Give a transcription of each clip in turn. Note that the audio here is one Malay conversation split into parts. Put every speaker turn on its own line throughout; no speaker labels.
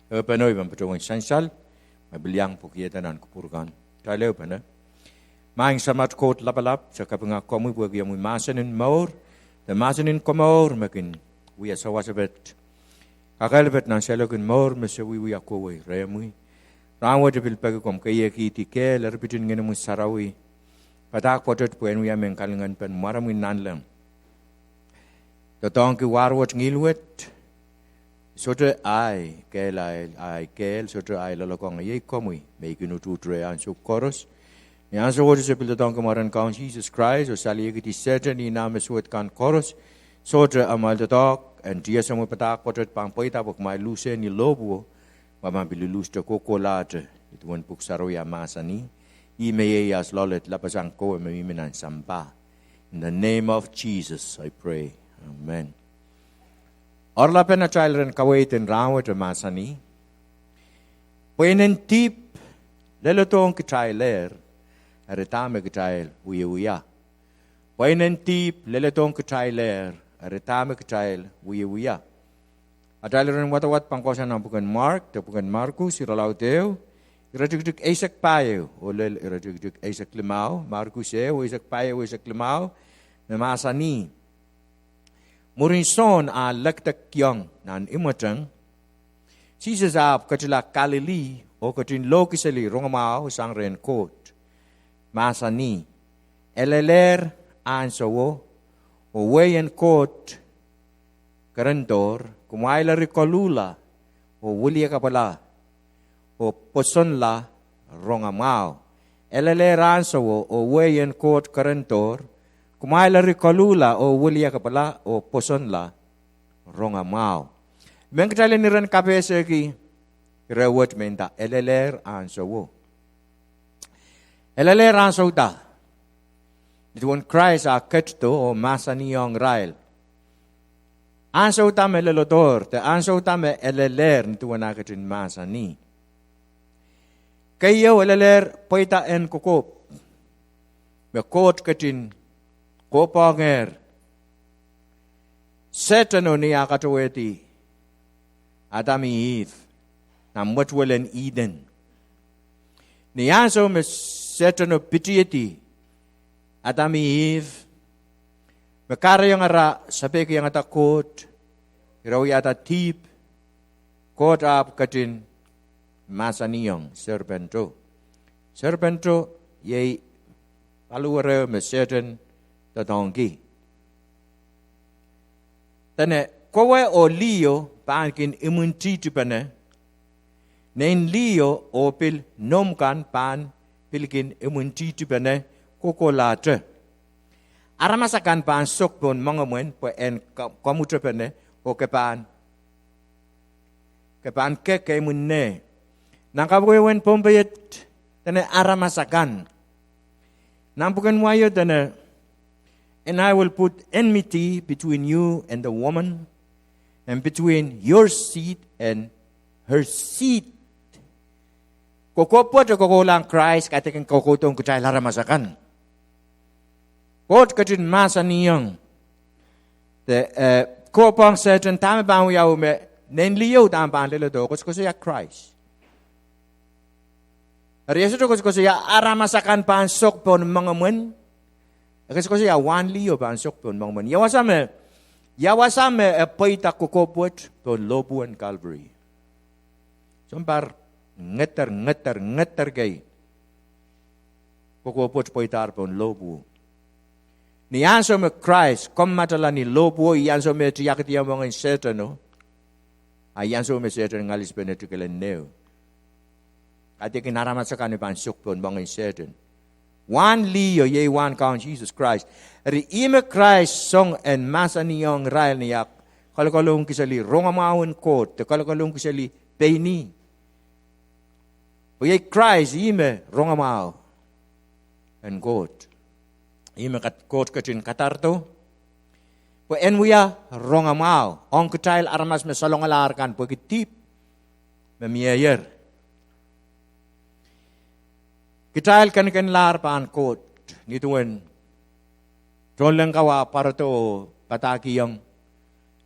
Panoy bang petong sansal, mabiliang pukiyatanan kupurkan. Kitailehr pana. Maing samat kot lapalap sa kapanga komu buag yamu masanin maur, the masanin komor makin we are sawasabet. Kakalbet nan salokin maur mesa wiwia kowe remui. Rawa de pilpag kom kaya ki ke larbitin ngene mu sarawi. Patak potot puen we amen kalingan pen maramu nanlam. Totong ki warwat ngilwet. Soto ai kel ai kel soto ai lalokong ye komui mekinu tutre an so koros. Ni anso woord se pil totong kemarin kaun Jesus Christ o sali ki certain ni name suet kan koros. Soto amal totok en dia samu patak potot pang poita bok mai luse ni lobu. Mama bilulus te kokolate itu wan puk saroya masani imeye as lolet lapasang ko meminan sampa. In the name of Jesus I pray. Amen. Orla pena children kawaitin rawat masani. Pweinen Dihp Lelodohng Kitailehr Dahme Kitail Wiewia. Pweinen Dihp Lelodohng Kitailehr Dahme Kitail Wiewia. Adalaran watawat pangkosan ng bukan Mark, bukan Marcus, iralauteo, iradugdug Isaac payo, olel iradugdug Isaac limao, Marcus o Isaac payo, Isaac limao, namasani. Murin son a lagtak yang nan imatang, sisasap katila Galilee o katin lokisali rongamao sang ren kot, masani, Kitailehr ansawo, o wayan kot, karantor, kumaila rikolula, o wulia kapala, o posonla, rongamao. Kitailehr ansawo, o wayan kot karantor, kumaila rikolula, o wulia kapala, o posonla, rongamao. Mengkatali niran kapese ki, rewat menta, Kitailehr ansawo. Kitailehr ansawo ta. Ituan Christ a ketto o masaniyong rail. Ansaw tame Lelodohng, te ansaw tame Kitailehr nito wanakatin masani. Kayo Kitailehr poita en kukop. Bekot katin kopanger. Setano niya kataweti. Adami Eve. Namwatwalen Eden. Niyansaw me setano pitieti. Adami Eve. Makara yung ara, sabi ko yung atakot, iraw yata Dihp, caught up katin, masaniyong, serpento. Serpento, yay, paluwara, masetan, tatongki. Tane, kowe o liyo, pankin imuntiti pa na, nain liyo o pil nomkan pan, pilkin imuntiti pa na, kukolate. Aramasakan pan sok pun mangamun po en kamutra pene o kepan ke munne nangkabuwen pombayet tene aramasakan nampukan wayo tene and I will put enmity between you and the woman and between your seed and her seed kokopot ko lang Christ katikin kokotong kutay aramasakan. Kot katin masaniyang. Kopang certain tama bang yaw me nenliyo tama bang Lelodohng ko siya Christ. Ariyaso to ko siya aramasakan pansok pon mga mun. Kasi ko siya wan liyo pansok pon mga mun. Yawasame paita kokopot pon lobuan Calvary. Sumpar ngeter gay. Kokopot paitar pon lobu. Ni anso me Christ, kom matala ni lobo, ianso me tiyakit yung mga Satan, no? Ayanso me Satan ngalis penetikelen neo. Kati kinaramat sa kanipan sukpon mga Satan. One liyo, ye one count Jesus Christ. Ri ime Christ song en masa niyong rail niyak, kalakalong kisali rongamawin kot, te kalakalong kisali peini. O ye Christ, ime rongamaw en kot. Ime kot katin katarto. Po enwia rongamao. Ong Kitail armas me salong alarkan po Dihp memiayer. Kitail kan lar paan kot nituan. John lang kawa para to pataki yung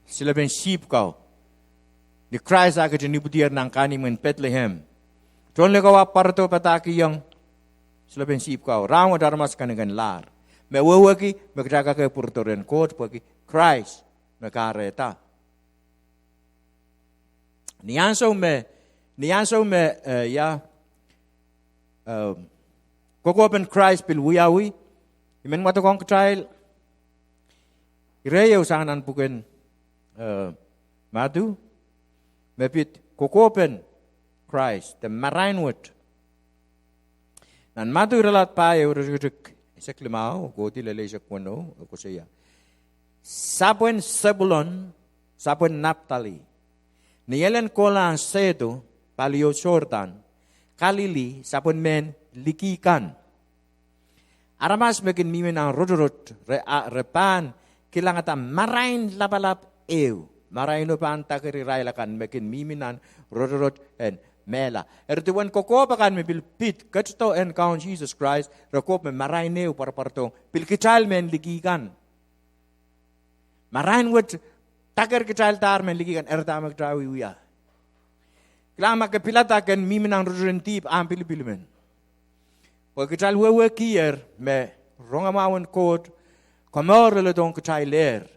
sila ben sheep kau. Ni Christ agak ni butir nang kani men Bethlehem. Tuan le kawa parto pataki yang selain sip kau. Ramu darmas kanigan lar. Me wawaki me jaga ke purtoren kot pagi Christ me kareta. Nianso me ya kokopen Christ pil wiawi. Imen mata kong Kitail. Ireo sanganan puken madu. Mepit kokopen Christ the marainwit. Nan madu relat pa e urusuk seklimao goti lele sekwono ko saya. Sapuen Sebulon, sapuen Naphtali. Nielen kolang sedo palio Jordan. Kalili sapuen men likikan. Aramas mekin mimin ang rodorot repan kilangata marain lapalap eu. Marain upan takiri railakan mekin miminan rodorot en mela. Ertuan kokopakan me pilpit katsto en kaun Jesus Christ rakop me marain eu parpartong pil Kitail men likikan. Marain wet takir Kitail tar men likikan erta mak trawi Wiewia. Klama ke pilataken miminan rodorot Dihp ampil pilmen. Wa Kitail wewe kier me rongamawen kot komor Lelodohng Kitailehr.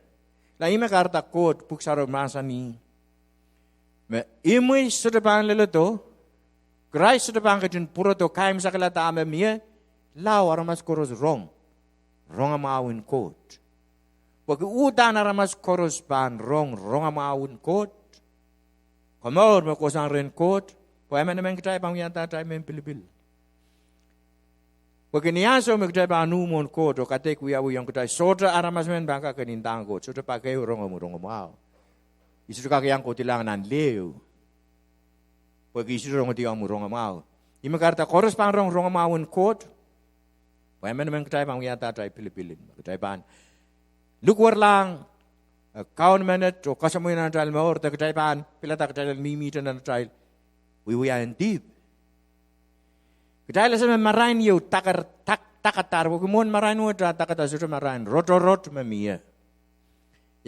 La ime karta kot puksaro masani. Me imui sudepan Lelodohng Christ sudepan kejun puroto kaim sakala Dahme mie lau aramas koros rongamawen kot. Wa ke udan aramas koros ban rongamawen kot. Komor me kosan ren kot. Po emen Kitail pangwianta Kitail men pilibil. Pagkiniaso magdaba anumon ko do kate kuya yang Kitail soda aramas men bangka kenintang ko soda pakai rongomau. Isu kakayang ko tilangan leo. Pagi isu rongomau rongomau. Ima karta koros pang rongomauon ko. Pamen Kitail pang yata Kitail Phillip Kitail pan. Lukwar lang kaun menet o kasamuin na Kitail maor ta Kitail pan pilata Kitail mimitan na Kitail Wiewia and Dihp. Kitail sa marain yu takatar wo kumon marain wo takatar sa marain rotorot mamia.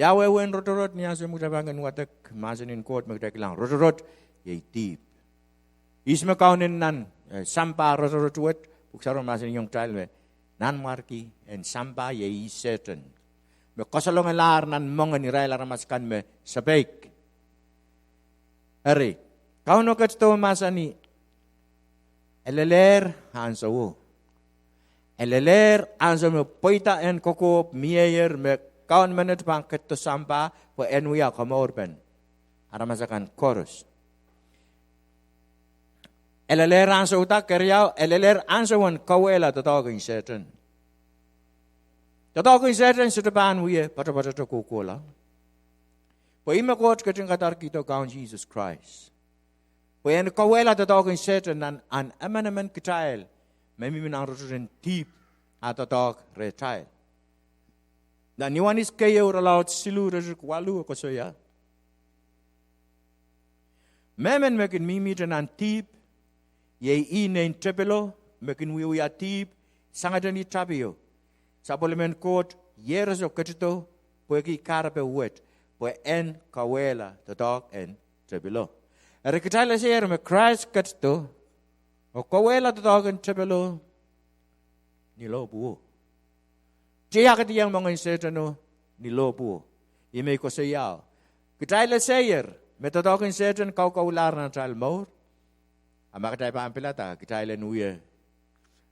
Yawe wen rotorot niya sa mutabangan watak masanin kot magdakilang rotorot yay Dihp. Isma kaunin nan sampa rotorot wet puksaron masanin yung Kitail me nan marki and sampa yay seten. Me kosalong alar nan mongan ni Raila ramaskan me sabek. Ari kauno katsto masani Kitailehr hansawo. Kitailehr hansa me poita en kokop mieyer me kaun menet pang ketto sampa po enwia kamorben. Aramasakan koros. Kitailehr hansa uta keryao Kitailehr hansa wan kawela tatawagin seten. Tatawagin seten sudapan wiye pata kokola. Po ima kot keting katar kita kaun Jesus Christ. When kawela tatawagin seten nan an emen Kitail memimin ang rodorot Dihp atatawag retail. Dan niwanis kayo ralaut silu rodorot walu ko soya. Memen mekin mimitan ang Dihp yay inen tepelo mekin Wiewia Dihp sangadan itabio. Sa polimen kot yeres o ketito poeki karape wet po en kawela tatawag en tepelo. Ere Kitail siya me Christ katsto o kawela tatawagan tepelo nilobuo. Tiya katiyang mga insetano nilobuo. Ime ko siya. Kitail siya me tatawagan setan kaular na Kitail maur. Ama Kitail pa ang pilata Kitail nuye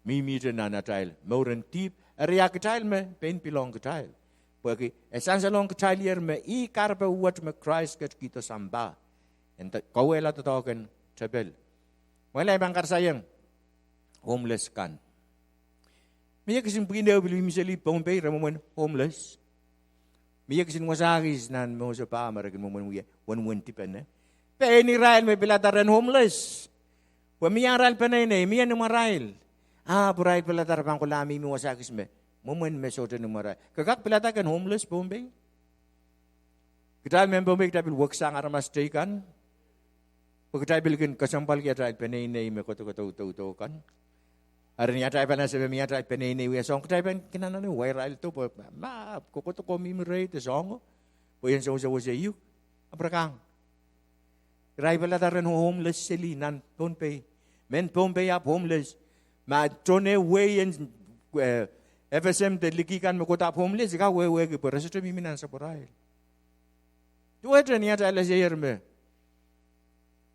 mimitan na Kitail mauren Dihp. Ere ya Kitail me pen pilong Kitail. Pagi esansalong Kitailehr me I karpe uwat me Christ kat kita samba. Enta kawela tatawagan tebel. Wala ibang karsayang homeless kan. Miya kasin pindaw bilu misali Bombay ramon homeless. Miya kasin wasagis nan mo sa pa maragin mo wiya 1 tipen. Pe ni Rail may pilataran homeless. Wa miya Rail panay na miya no Rail. Buray pilatar pang kulami mi wasagis me. Momon me sote no Rail. Kagak pilatakan homeless Bombay. Kitail men Bombay kita bil waksang aramas kan. Pagkatay bilgin kasampal kaya Kitail penay me koto kan. Hari ni Kitail pa na sabi miya Kitail penay wiya song Kitail pen kinana ni viral to po ma kokoto ko mimray te song po yan sa iyo aprakang Rai beladaran homeless sili nan Pompei. Men Pompei up homeless. Ma trone way and FSM te likikan mo kota homeless ka we ke por resto miminan sa porail. Tuwa niya ta alas yerme.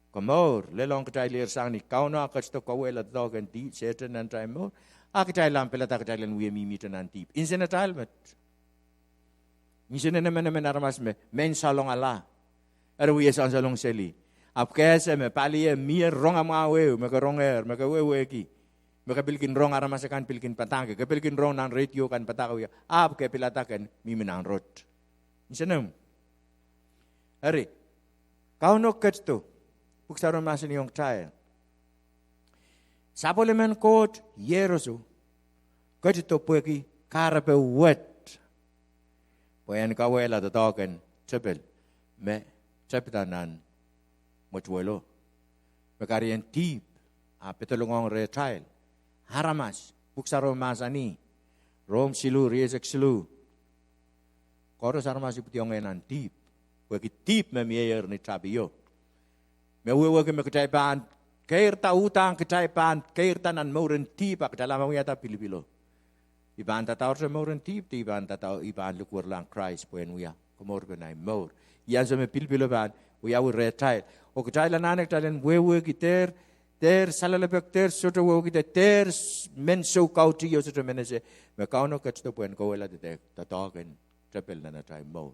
Kamor lelong Kitailehr sang ni kauna kasto kawela dogan di setan nan taimo. Kitailam pelata Kitailan we mimitan nan Dihp. Insena talmet. Insena naman armas me men salong ala. Ada we san salong seli. Ap kese me pali mir rong amawe me ka ronger me ka we ki. Me ka pilkin rong armas kan pilkin patang ke pilkin rong nan radio kan patakaw ya. Ap ke pilatakan miminan rot. Insenam. Ari. Kauno kasto. Puksaron masin yung Kitail. Sapolemen kot yerosu. Kato pueki karape wet. Poyan kawela the token chapel. Me chapitanan mochuelo. Bekarian Dihp. Petulungong re Kitail. Haramas. Puksaron masani. Rom silu riesek silu. Koros haramas iputiong enan Dihp. Pueki Dihp me mier ni trabiyo. Mewewe ke meketaipan, kairta utang ketaipan, kairta nan mauren Dihp ak dalam awiyata pilipilo. Iban tatau se mauren Dihp, iban tatau iban lukur lang Christ poen wiya, kumor benai maur. Iyan se me pilipilo ban, wiya wi retail. O ketailan anek talen wewe kiter, ter salalapek ter soto wewe kiter ter men so kauti yo soto menese. Me kauno ketsto poen kawela de tataken trapel na natai maur.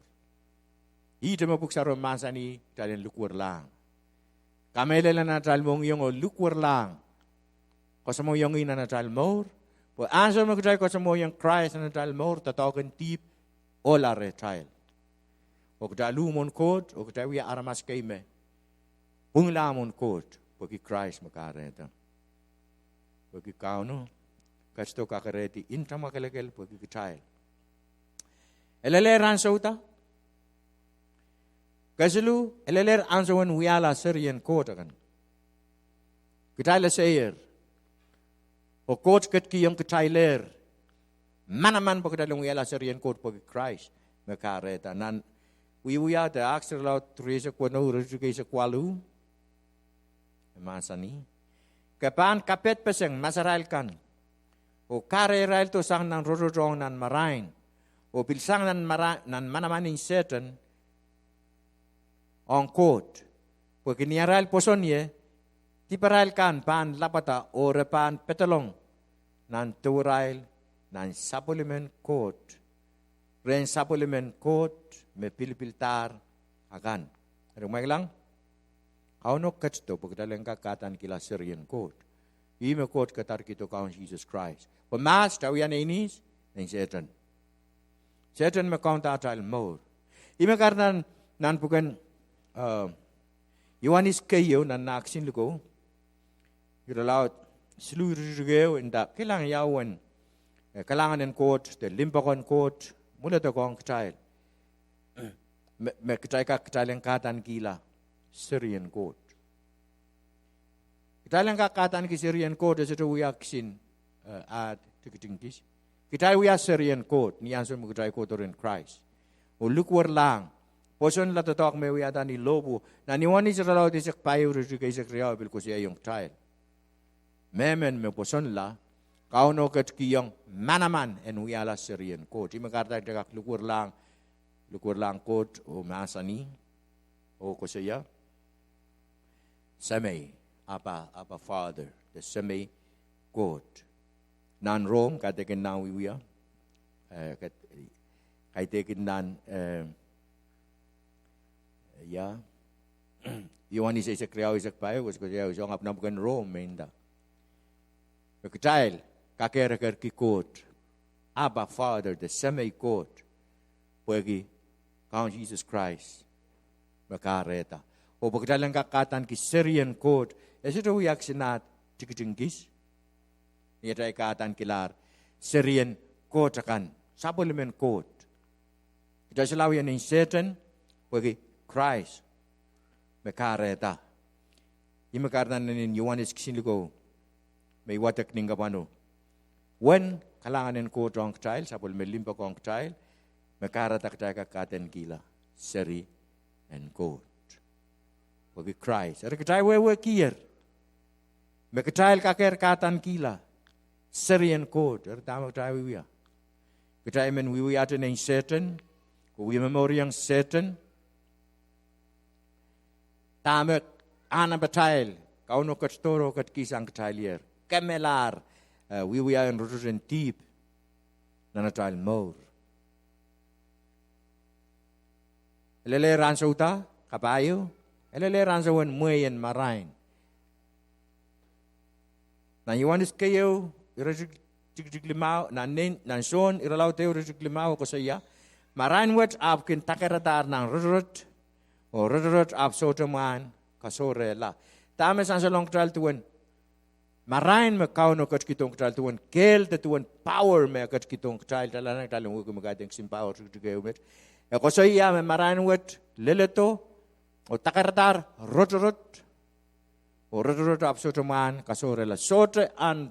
Ite me puksaro masani talen lukur lang. Kamele na natal mong yung lukwar lang. Kasamo yung ina natal more. Po answer mo kutay kasamo yung Christ na natal more. Tatawagan Dihp ola retail. O kutay lumon kot. O kutay wiya aramas kay me. Punglamon kot. Pagi Christ makareta. Pagi kauno. Kasto kakareti. Inta makalagel pagi Kitail. Eleleran sa uta. Kasulu, Kitailehr ansawan wiala Syrian court akan. Kitail sayer. O court ket ki yung Kitailehr. Manaman pa Kitail wiala Syrian court pag Christ. Makareta. Nan, Wiewia te aksir laut trisa kwa no rejugay sa kwalu. Masani. Kapan kapet peseng masarail kan. O kare rail to sang nan rororong nan marain. O pilsang nan manamaning setan. On court, porque niaral posonye, tiparal kan pan lapata o repan petalong, nan tuurail, nan supplement court, ren supplement court, me pilpiltar agan. Rumay lang, kaunok katsto, pagdalang kakatan kila Syrian court. Ime court katar kito kaun Jesus Christ. Pamas, tawian inis, ng Satan. Satan me kaun tatal more. Ime karnan, nan pukan, Yohanes kayo na naksin luko. Yuralaut silurigeo inda kailangan yawan kailangan ng court, the limpakon court, mula to kong Kitail. Me Kitail ang katan kila Syrian court. Kitail ang katan ki Syrian court sa to uyaksin at tikitingkis. Kitail uya Syrian court niyan sa mo Kitail court in Christ. O lukwar lang. Poson la tatok me wiata ni lobo na niwani sa law ti sak payo ri kay sak riaw bil ko siya yung Kitail. Memen me poson la kauno ket kiyong manaman en wiala Syrian court. Ti makarta tak lukur lang court o masani o ko siya. Samay apa father the samay court. Nan Rome katekin na wiwia. Katekin nan ya, Yohanes isa kriyaw isak payo, was ko siya usong apnam kan Rome menda. Kitail kakera ki court, Abba Father, the semi court, pagi kaun Jesus Christ makareta. O pagdalang kakatan ki Syrian court, ito uyak sinat tikitingkis. Ito ay katan kilar Syrian court akan, supplement court. Ito silawian ng Satan, pagi Christ makareta. Imakarnan nin Yohanes kisinliko may watak ning kapano. When kalanganin ko tong Kitail, sapol may limpa kong Kitail, makaratak tayo kakaten kila, seri and court. bagi Christ. Ada Kitail wewe kier. Me Kitail kaker katan kila. Syrian code. Ada tama Kitail Wiewia. Kitail men Wiewia ten en Satan. Ko wie memori yang Satan. Tama ana betail. Kau no kat toro kat kisang Kitailehr. Kemelar. Wiewia en rotoren Dihp. Nana Kitail more. Elele ransa uta, kapayo. Elele ransa wan muyen marain. Na Yohanes kayo, irajik limau, nan son, iralau teo irajik limau ko saya. Marain wat ap kin takaratar nang rurut, o rurut ap sotaman, kasore la. Tame sansa long tral tuan. Marain me kau no kat kitong tral tuan, kel te tuan power me kat kitong tral talanang talang wuku magadeng sim power juga umet. Ko saya me marain wat leleto, o takaratar rurut. Rot ap sotaman kasore la sotre an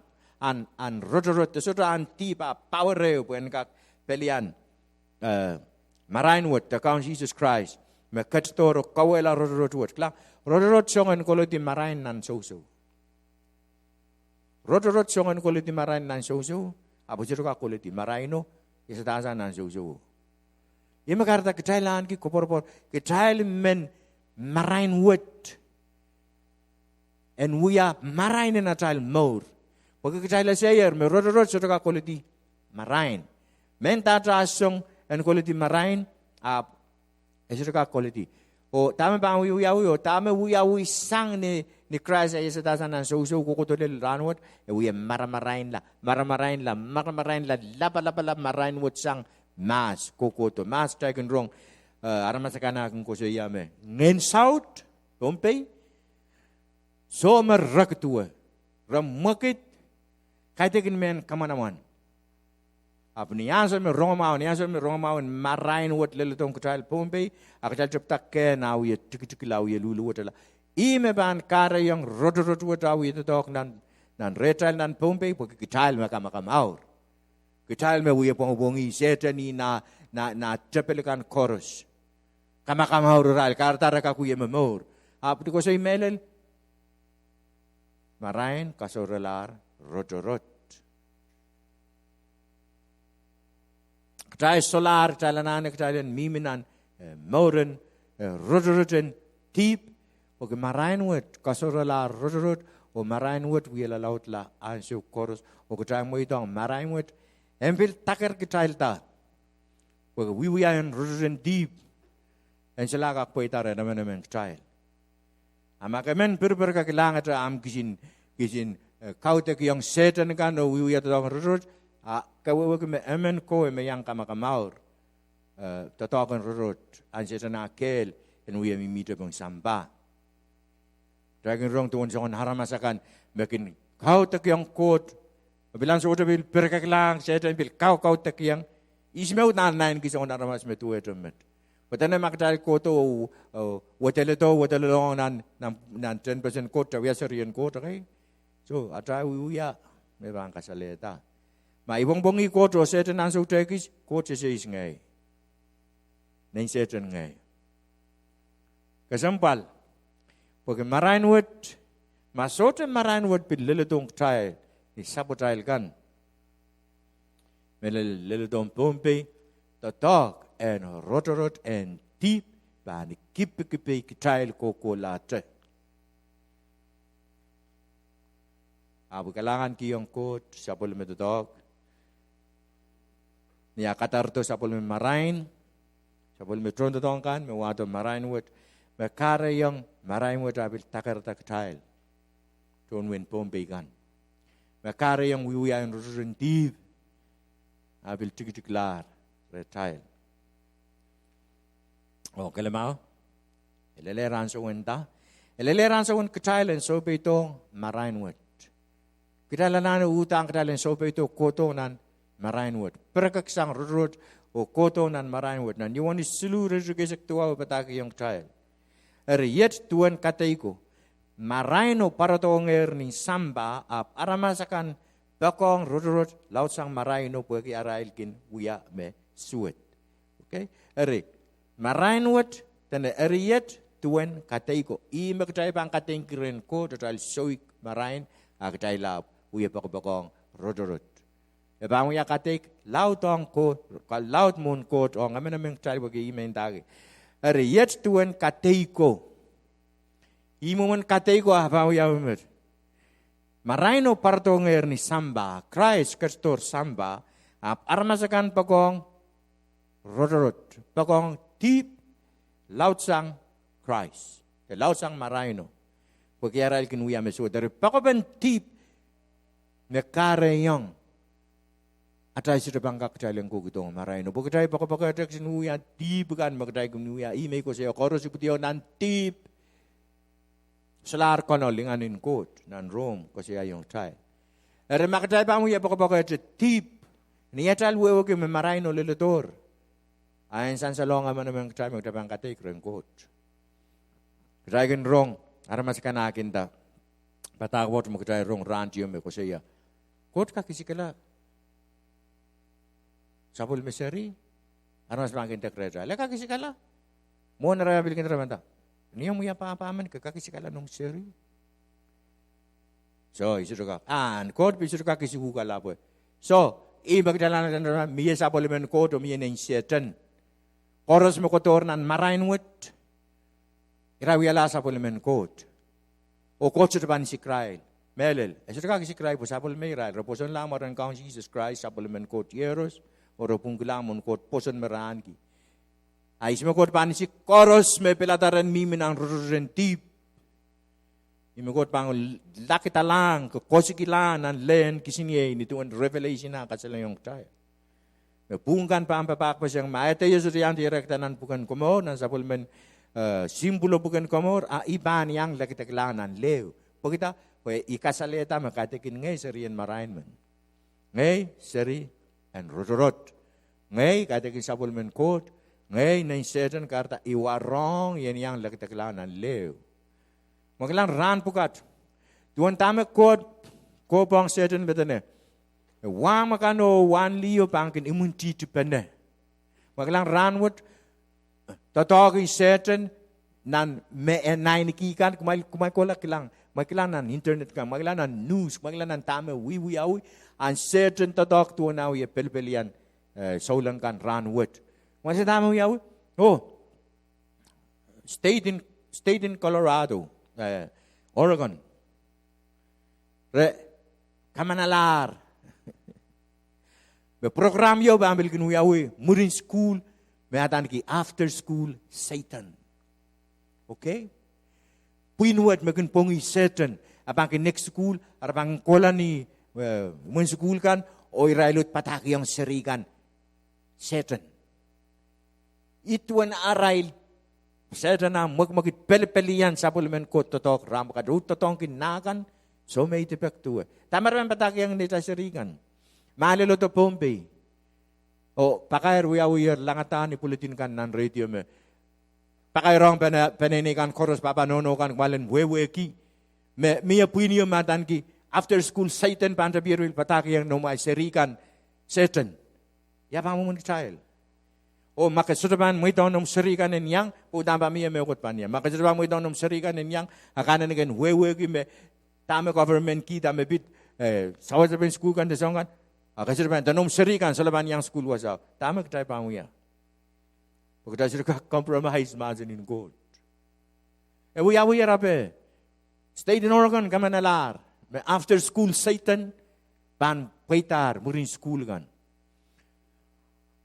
rot sotre an tipa power reu pen kak pelian marain wot the count Jesus Christ me kat toro kawela rot wot kla rot songan koloti marain nan so rot songan koloti marain nan so abu jero ka koloti maraino isa tasa nan so yema karta Kitailan ki kopor Kitail men marain wot. And we are marain in a child mode. Porque Kitail sayer me rot sotoka quality marain. Men tatra song and quality marain up sotoka quality. O tame bang Wiewia tame Wiewia sang ni Christ ay sa tasan so kukutolil ranwat e we maramarin la lapa marain wot sang mas kukuto mas taken wrong aramasakana kung ko siya me. Ngen south Pompey so merak tua, ramakit, kaitekin men kamanaman. Apa ni yang me rongmau marain wat Lelodohng Kitail Pompey, akatal ceptak ke nawi tik lau ye lulu watala. Ime ban kara yang rot wat awi itu tok nan retail nan Pompey, porque Kitail makam aur. Kitail me wiye pongi setani na cepelikan chorus. Kamakam aur ral kartara kakuye memor. Apa tu ko say melel? Marain kasorelar rot. Kitail solar talanan Kitailen miminan moren roten Dihp o marain wet kasorelar rot o marain wet wiela laut la ansio chorus o Kitail mo itong marain wet empil taker Kitail ta o Wiewia en roten Dihp en selaga poitare naman Kitail. Amakamen per kakilangan ta am kisin kau te yang Satan kan o Wiewia tong rut kawewe me emen ko me yang kamamaur tatokan rut an Satan akel en Wiewia mi mite bang samba. Dragon rong tuon songon haramasakan makin kau te yang kot bilang so bil per kakilang Satan bil kau te yang ismeu nan kisong haramas me tu etemet. Patana makdal koto Lelodohng nan 10% kota Syrian kota kai. So atra Wiewia me bang kasaleta. Ma ibong koto Satan nan so tekis kota se is ngai. Nen Satan ngai. Kasampal. Porque marain wet masote marain wet pid Lelodohng Kitail ni sabotail kan. Lelodohng Pompey tatok en rot en Dihp bani kipe Kitail koko late. Abu kalangan kiyong kot sapol metodok. Niya katarto sapol marain. Sapol metron totongkan me wato marain wet. Me kare yung marain wet abil takarta Kitail. Ton wen Pompey kan. Me kare yung Wiewia en roten Dihp abil tiklar retail. O kalamao, eleleran sa wenta. Eleleran sa wen Kitail en sope ito marain wet. Kitailan utang Kitail en sope ito koto nan marain wet. Perkaksang rut o koto nan marain wet. Nan yuwan isilu rejugesek tuwa pataki yung Kitail. Yet tuan kataiko marain o paratonger ni samba ap aramasakan bakong rut laut sang marain o pweki arailkin Wiewia me suet. Okay? Marain wet tanda yet tuen Kataiko. I magkatay bang katengkirin ko, total soik marain, agtay lab, uya pakabakong rodorot. E bang uya katek, laut ong ko, laut mun ko, o ngamen namin katay bagi imen tagi. Eri yet tuen Kataiko. Imo man Kataiko bang uya umer. Maraino partonger ni samba, Christ kastor samba, armasakan pakong rodorot, pakong Dihp, laut sang Christ, laut sang maraino. Pagkiaral kinuya meso, dari pakoban Dihp, mekareyong, atay sila bangkak talang ko gitong maraino. Pagkatay pakapakatak sinuya, Dihp kan, magkatay kinuya, imay ko sa'yo, koros iputiyo ng Dihp. Salar kono linganin kot, nan Rome, kasi ayong tay. Ere makatay pa mo ya pakapakatak, Dihp, niyatal wewo ki maraino Lelodohng. Ayon san salonga man naman katay magtabang katay krengkot. Katayin rong, aramas ka na akin da. Patawot mo katay rong rantiyo me ko siya. Kot ka kisikala. Sapul meseri. Aramas bangkin da kreda. Leka kisikala. Mo na rabil kin ramanda. Niya mo ya pa-paman ka kisikala nung seri. So, isu ka. Kot isu ka kisikukala po. So, ibagdalan na miye sapul men kot o miye na insetan. Koros mo kotornan marainwit. Irawiyala sa pulimen kot. O kot sa taban si Kitail. Melel. Sa taban si Kitail po sa pulimen Kitail. Raposon lang mo rin kang Jesus Christ sa pulimen kot yeros. O rapong kilamon kot poson meraan ki. Ay si mo kot pan si koros me pelataran mimin ang rurin Dihp. Imo kot pang lakita lang. Kosikilan ang len kisinye. Nito ang revelation na kasalang yung tayo. Pungkan pa ang papakpa siyang maete yung suriyan direkta nan bukan komor, nan sa pulmen simbolo bukan komor, iba niyang lakitaklanan lew. Pagkita, ikasaleta makatikin ngay sariyan marain man. Ngay, sari, and rodorot. Ngay, katikin sa pulmen kot, ngay, na setan karta iwarong, yan yang lakitaklanan lew. Maglang ran pukat. Tuan tamak kot, kopong setan betane. Wang makano wan liyo pangkin imunti tu pene. Maglang ranwot tatogi certain nan me nine kikan kumai kola kilang makilang nan internet kan makilang nan news makilang nan Dahme Wiewia an certain tatok tu na ye pelpelian saulang kan ranwot. Masih Dahme Wiewia state in Colorado Oregon re kamanalar me program yo ba ambil kinuyawi murin school me atan ki after school Satan. Okay? Puinuat me kun pongi Satan abang ki next school abang kolani mun school kan o irailut pataki yang serikan Satan. Itu an arail Satan na magit pelpelian sa pulmen ko totok ram kadut totong kinakan so may tipek tuwe. Tamar man pataki yang nita serikan. Malilo to Pompey. O, pakair wiya langatan ipulitin kan nan radio me. Pakairong penenikan koros papanono kan kwalen wewe ki. Me miya puiniyo matan ki. After school Satan pantabirwil pataki yang nomay serikan Satan. Yapa mo Kitail. O makasutaban mo ito nom serikan ninyang pudamba miya me ukot pa niya. Makasutaban mo ito nom serikan ninyang akanan nigan wewe ki me Dahme government ki Dahme bit sawat sabin school kan desongan. Kasi naman, tanong serikan sa laban yang school wasaw. Tama kita pa mo yan. Pagkata sila compromise mazin in God. Wiya rabe. State in Oregon, kamanalar. After school Satan, pan paitar, murin school kan.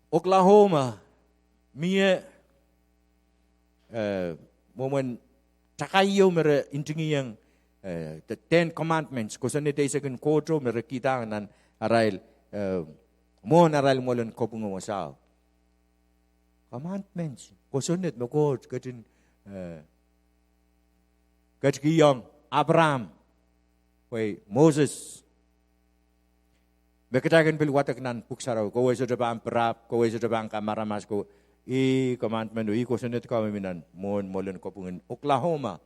Oklahoma, miye, moment, takayo mere intingi yang, the 10 Commandments, kusa nito isa kan kodro, mere kita nan arail, mo naral mo lang ko pungo sa commandments ko sunod mo ko katin katgiyong Abraham way Moses bekatagan bilwatak nan puksaraw ko way sa dabang perap ko way sa dabang kamaramas ko commandment ko sunod ko minan mo lang ko pungo Oklahoma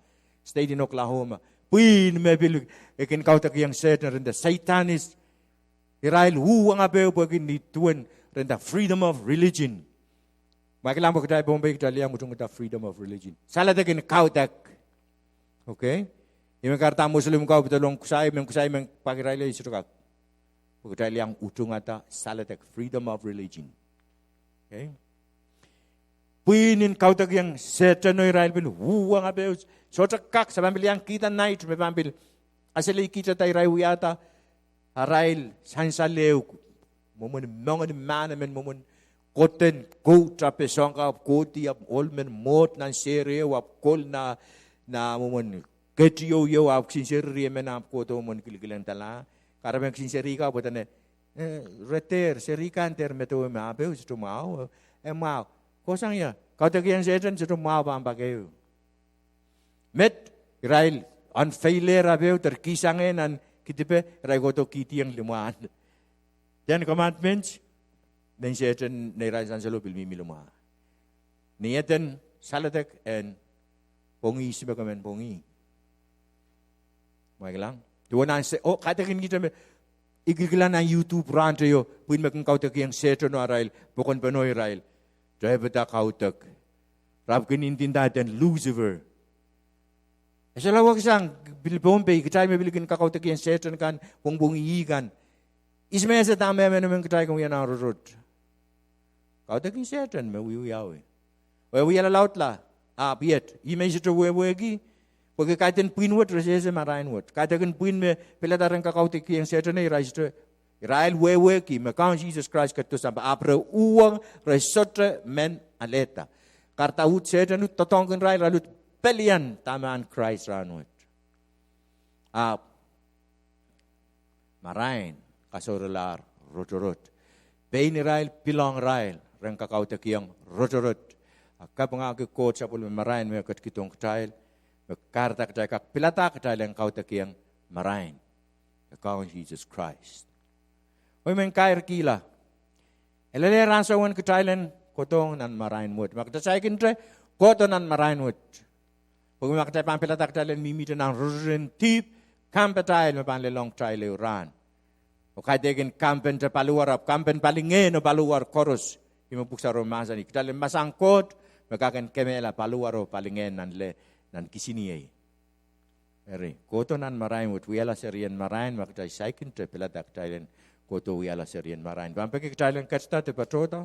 state in Oklahoma puin mebil ikin kautak yang Satan rinda Satanist Irail ang abew bagin ni tuan renda freedom of religion. Makilang kita Bombay kita liang mutung kita freedom of religion. Salah tak ini kau tak, okay? Yang kata Muslim kau betul kusai pakai raya itu kak. Kita liang utung ata salah tak freedom of religion, okay? Pweinen kau tak yang setan Israel bin huang abeus. So cakak sambil yang kita naik sambil asal kita tay Wiewia ta Israel sansaleu momen mongen mana men momen koten go trape songka koti ap olmen mot nan sereu ap kol na momen ketio yo ap sinceri men ap koto mon kilkilen tala karena sinceri ka botane reter serikan ter meto ma be ustu mau mau kosang ya kau tak yang setan sudah mau pakai met Israel an failure abeu terkisangen an kitipe ragoto kiti yang limuan. Ten commandments dan setan nerai sansalo bilmi miluma. Niatan salatek en pongi sebagaimana pongi. Mailang. Tuan an se katakan kita ikikilan an YouTube rante yo pun makan kau tak yang setan Israel bukan penuh Israel. Jaya beta kau tak. Rab kenin tinta dan Lucifer. Asal awak sang bil Bombay kita memiliki kakau tak yang setan kan bongbong ikan. Ismaya sa Dahme men kita kau yang arut. Kau tak yang setan me Wiewia we. Wiewia laut lah. Biat. Image tu Wiewia gi. Porque kaitan puin wot resese marain wot. Kaitan puin me pelataran kakau tak yang setan ni Israel Wiewia ki me kau Jesus Christ kat tu sampai apre uang resotre men aleta. Karta ut setan ut totongkan Israel lalu pelian tamaan Christ ranut. Marain kasorelar rotorot. Bein Israel pilong Israel reng kakau takiyang rotorot. Kapanga ke coach apul marain me kat kitong Kitail. Karta Kitail kak pilata Kitail yang kau takiyang marain. Kau Jesus Christ. Oy men kair kila. Elele ransawan Kitailen kotong nan marain mut. Makta saya kintre koto nan marain mut. Pag makita pampilata Kitail mimi nang ruren tip kampetail mapan Lelodohng Kitail ran. O kaidegen kampen te paluar ap kampen palingen o paluar koros imupuksa romasa ni Kitail masangkot makakan kemela paluar o palingen nan kisini. Eri koto nan marain mut wiala serian marain makita saikin te pilata Kitail koto wiala serian marain. Pampeke Kitail kasta te patrota.